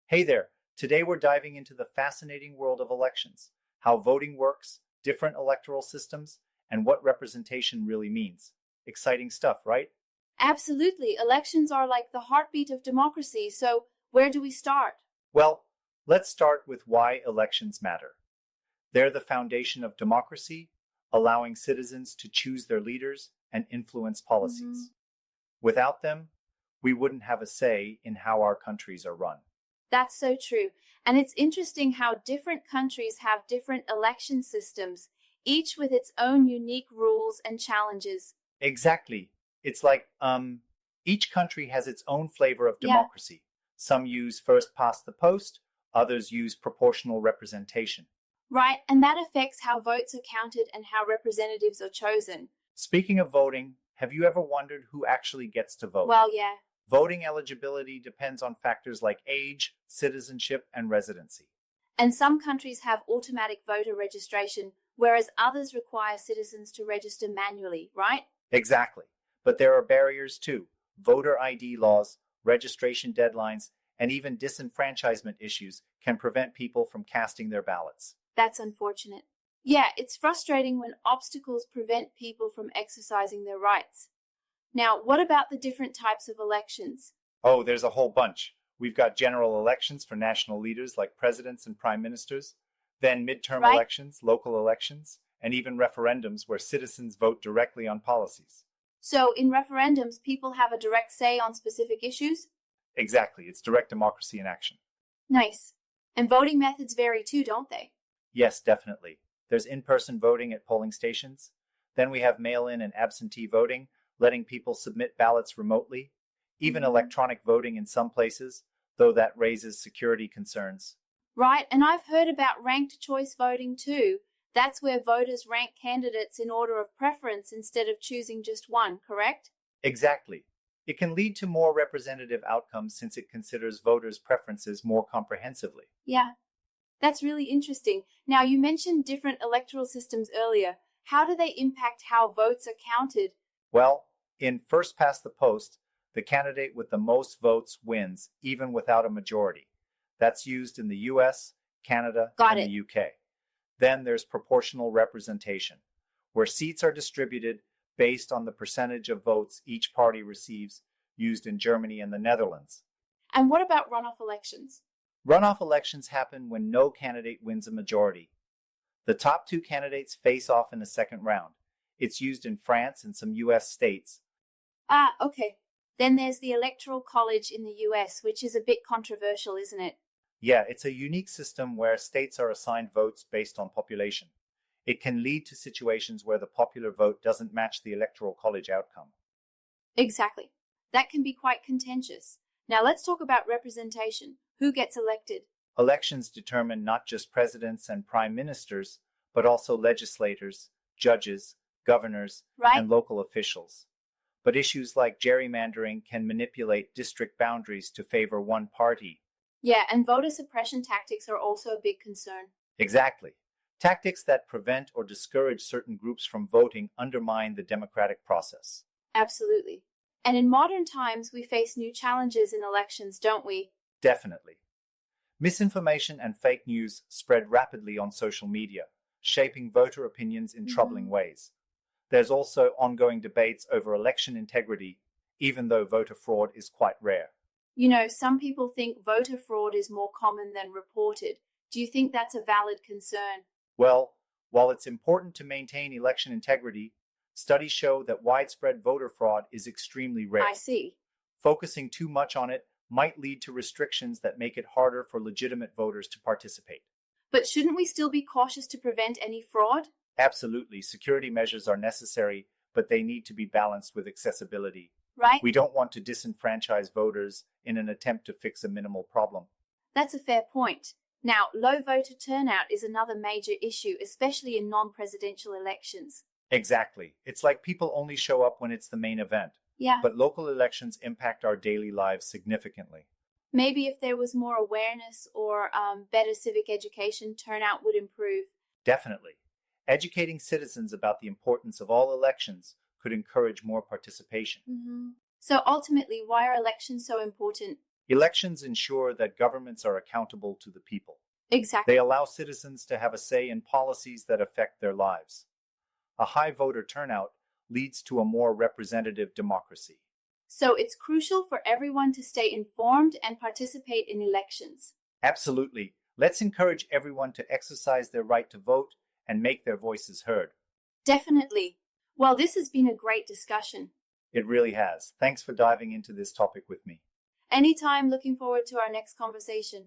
Hey there. Today we're diving into the fascinating world of elections, how voting works, different electoral systems, and what representation really means. Exciting stuff, right? Absolutely. Elections are like the heartbeat of democracy. So, where do we start? Well, let's start with why elections matter. They're the foundation of democracy, allowing citizens to choose their leaders and influence hmm policies. Without them, we wouldn't have a say in how our countries are run. That's so true. And it's interesting how different countries have different election systems, each with its own unique rules and challenges. Exactly. It's like each country has its own flavor of Yeah, democracy. Some use first past the post, others use proportional representation. right. And that affects how votes are counted and how representatives are chosen. Speaking of voting, have you ever wondered who actually gets to vote? Well, yeah. Voting eligibility depends on factors like age, citizenship, and residency. And some countries have automatic voter registration, whereas others require citizens to register manually, right? Exactly. But there are barriers too: voter ID laws, registration deadlines, and even disenfranchisement issues can prevent people from casting their ballots. That's unfortunate. Yeah, it's frustrating when obstacles prevent people from exercising their rights. Now, what about the different types of elections? Oh, there's a whole bunch. We've got general elections for national leaders like presidents and prime ministers, then midterm Right? elections, local elections, and even referendums where citizens vote directly on policies. So, in referendums, people have a direct say on specific issues? Exactly, it's direct democracy in action. Nice. And voting methods vary too, don't they? Yes, definitely. There's in person voting at polling stations. Then we have mail in and absentee voting, letting people submit ballots remotely. Even hmm electronic voting in some places, though that raises security concerns. Right, and I've heard about ranked choice voting too. That's where voters rank candidates in order of preference instead of choosing just one, correct? Exactly. It can lead to more representative outcomes since it considers voters' preferences more comprehensively. Yeah, that's really interesting. Now, you mentioned different electoral systems earlier. How do they impact how votes are counted? Well, in first past the post, the candidate with the most votes wins, even without a majority. That's used in the US, Canada, Got and the it. UK. Then there's proportional representation, where seats are distributed based on the percentage of votes each party receives, used in Germany and the Netherlands. And what about runoff elections? Runoff elections happen when no candidate wins a majority. The top two candidates face off in the second round. It's used in France and some US states. Ah, okay. Then there's the Electoral College in the US, which is a bit controversial, isn't it? Yeah, it's a unique system where states are assigned votes based on population. It can lead to situations where the popular vote doesn't match the Electoral College outcome. Exactly. That can be quite contentious. Now let's talk about representation. Who gets elected? Elections determine not just presidents and prime ministers, but also legislators, judges, governors, Right? and local officials. But issues like gerrymandering can manipulate district boundaries to favor one party. Yeah, and voter suppression tactics are also a big concern. Exactly. Tactics that prevent or discourage certain groups from voting undermine the democratic process. Absolutely. And in modern times, we face new challenges in elections, don't we? Definitely. Misinformation and fake news spread rapidly on social media, shaping voter opinions in troubling hmm ways. There's also ongoing debates over election integrity, even though voter fraud is quite rare. Some people think voter fraud is more common than reported. Do you think that's a valid concern? Well, while it's important to maintain election integrity, studies show that widespread voter fraud is extremely I rare. see. Focusing too much on it might lead to restrictions that make it harder for legitimate voters to participate. But shouldn't we still be cautious to prevent any fraud? Absolutely, security measures are necessary, but they need to be balanced with accessibility. Right? We don't want to disenfranchise voters in an attempt to fix a minimal problem. That's a fair point. Now, low voter turnout is another major issue, especially in non presidential elections. Exactly. It's like people only show up when it's the main event. Yeah, But local elections impact our daily lives significantly. maybe if there was more awareness or better civic education, turnout would improve. Definitely. Educating citizens about the importance of all elections could encourage more participation. So ultimately, why are elections so important? Elections ensure that governments are accountable to the people. Exactly. They allow citizens to have a say in policies that affect their lives. A high voter turnout leads to a more representative democracy. So it's crucial for everyone to stay informed and participate in elections. Absolutely. Let's encourage everyone to exercise their right to vote and make their voices heard. Definitely. Well, this has been a great discussion. It really has. Thanks for diving into this topic with me. Anytime, looking forward to our next conversation.